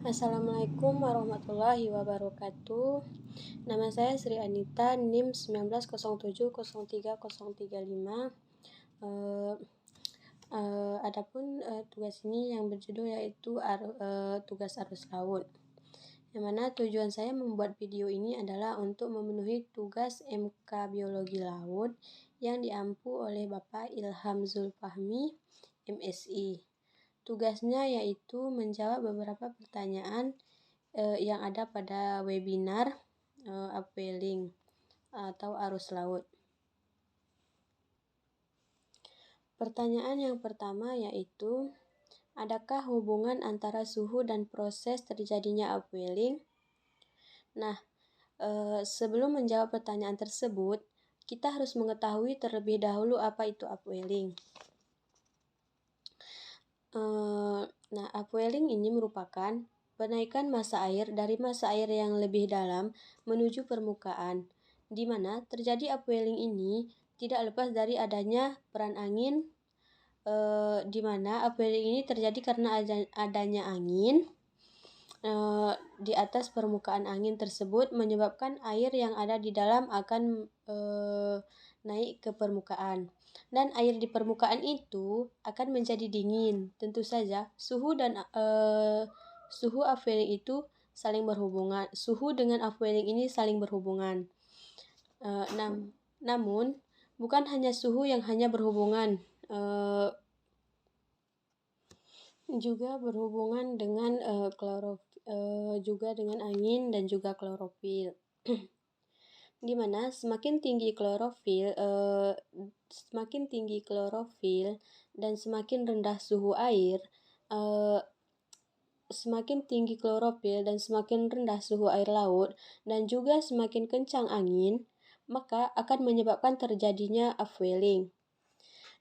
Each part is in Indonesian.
Assalamualaikum warahmatullahi wabarakatuh. Nama saya Sri Anita, NIM 1907030335. Adapun tugas ini yang berjudul yaitu tugas arus laut. Yang mana tujuan saya membuat video ini adalah untuk memenuhi tugas MK Biologi Laut yang diampu oleh Bapak Ilham Zulfahmi, MSI. Tugasnya yaitu menjawab beberapa pertanyaan yang ada pada webinar upwelling atau arus laut. Pertanyaan yang pertama yaitu, adakah hubungan antara suhu dan proses terjadinya upwelling? Nah, sebelum menjawab pertanyaan tersebut, kita harus mengetahui terlebih dahulu apa itu upwelling. Nah, upwelling ini merupakan penaikan massa air dari massa air yang lebih dalam menuju permukaan, di mana terjadi upwelling ini tidak lepas dari adanya peran angin, di mana upwelling ini terjadi karena adanya angin di atas permukaan angin tersebut menyebabkan air yang ada di dalam akan naik ke permukaan. Dan air di permukaan itu akan menjadi dingin. Tentu saja suhu upwelling itu saling berhubungan. Suhu dengan upwelling ini saling berhubungan. Namun bukan hanya suhu yang hanya berhubungan, juga berhubungan dengan juga dengan angin dan juga klorofil. Di mana semakin tinggi klorofil dan semakin rendah suhu air, semakin tinggi klorofil dan semakin rendah suhu air laut dan juga semakin kencang angin, maka akan menyebabkan terjadinya upwelling.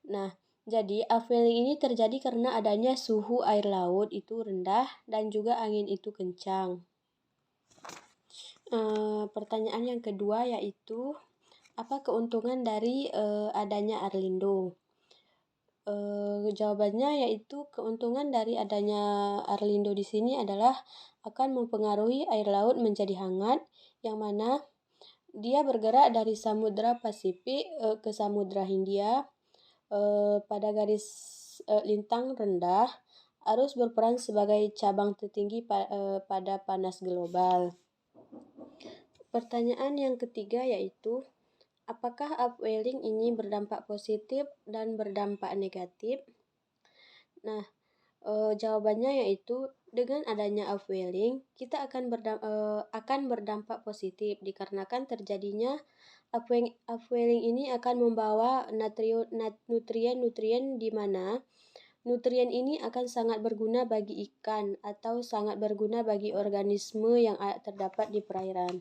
Nah, jadi upwelling ini terjadi karena adanya suhu air laut itu rendah dan juga angin itu kencang. Pertanyaan yang kedua yaitu, apa keuntungan dari adanya Arlindo? Jawabannya yaitu keuntungan dari adanya Arlindo di sini adalah akan mempengaruhi air laut menjadi hangat, yang mana dia bergerak dari Samudra Pasifik ke Samudra Hindia pada garis lintang rendah, arus berperan sebagai cabang tertinggi pada panas global. Pertanyaan yang ketiga yaitu, apakah upwelling ini berdampak positif dan berdampak negatif? Nah, jawabannya yaitu dengan adanya upwelling kita akan berdampak positif dikarenakan terjadinya upwelling ini akan membawa nutrien-nutrien di mana nutrien ini akan sangat berguna bagi ikan atau sangat berguna bagi organisme yang terdapat di perairan.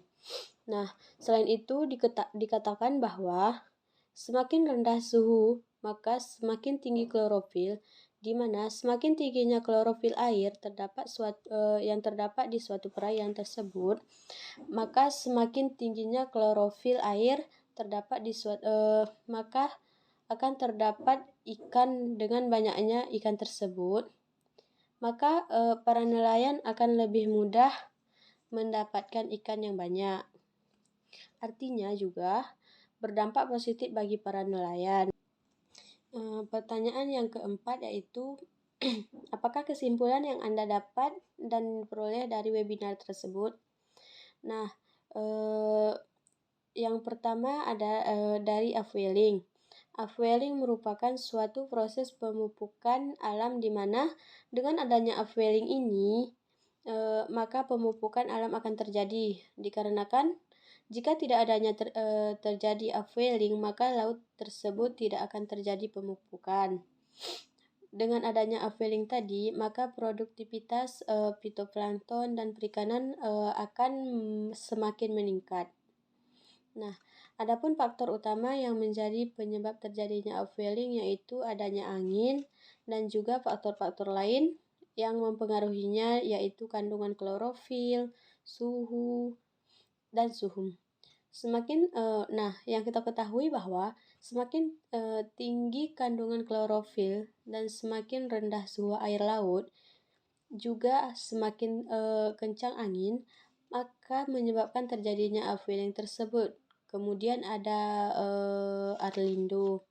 Nah, selain itu dikatakan bahwa semakin rendah suhu, maka semakin tinggi klorofil, di mana semakin tingginya klorofil air yang terdapat di suatu perairan tersebut, maka semakin tingginya klorofil air terdapat maka akan terdapat ikan dengan banyaknya ikan tersebut, maka para nelayan akan lebih mudah mendapatkan ikan yang banyak. Artinya juga berdampak positif bagi para nelayan. Pertanyaan yang keempat yaitu, apakah kesimpulan yang Anda dapat dan peroleh dari webinar tersebut? Nah, yang pertama ada dari upwelling. Upwelling merupakan suatu proses pemupukan alam di mana dengan adanya upwelling ini maka pemupukan alam akan terjadi dikarenakan jika tidak adanya terjadi upwelling, maka laut tersebut tidak akan terjadi pemupukan. Dengan adanya upwelling tadi, maka produktivitas fitoplankton dan perikanan akan semakin meningkat. Nah, adapun faktor utama yang menjadi penyebab terjadinya upwelling yaitu adanya angin dan juga faktor-faktor lain yang mempengaruhinya yaitu kandungan klorofil, suhu, dan suhu. Yang kita ketahui bahwa semakin tinggi kandungan klorofil dan semakin rendah suhu air laut, juga semakin kencang angin, maka menyebabkan terjadinya upwelling tersebut. Kemudian ada Arlindo.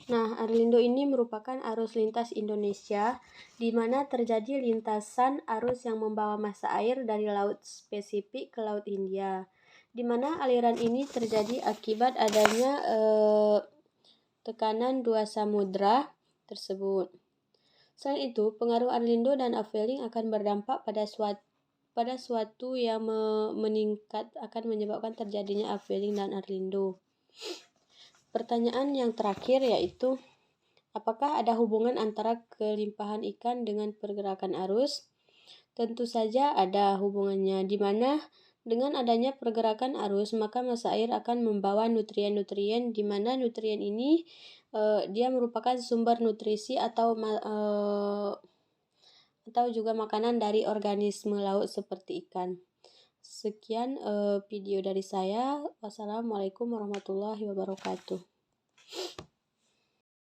Nah, Arlindo ini merupakan arus lintas Indonesia, di mana terjadi lintasan arus yang membawa massa air dari Laut Spesifik ke Laut Hindia, di mana aliran ini terjadi akibat adanya tekanan dua samudra tersebut. Selain itu, pengaruh Arlindo dan upwelling akan berdampak pada suatu yang meningkat akan menyebabkan terjadinya upwelling dan Arlindo. Pertanyaan yang terakhir yaitu, apakah ada hubungan antara kelimpahan ikan dengan pergerakan arus? Tentu saja ada hubungannya, di mana dengan adanya pergerakan arus, maka massa air akan membawa nutrien-nutrien, di mana nutrien ini dia merupakan sumber nutrisi atau juga makanan dari organisme laut seperti ikan. Sekian video dari saya. Wassalamualaikum warahmatullahi wabarakatuh.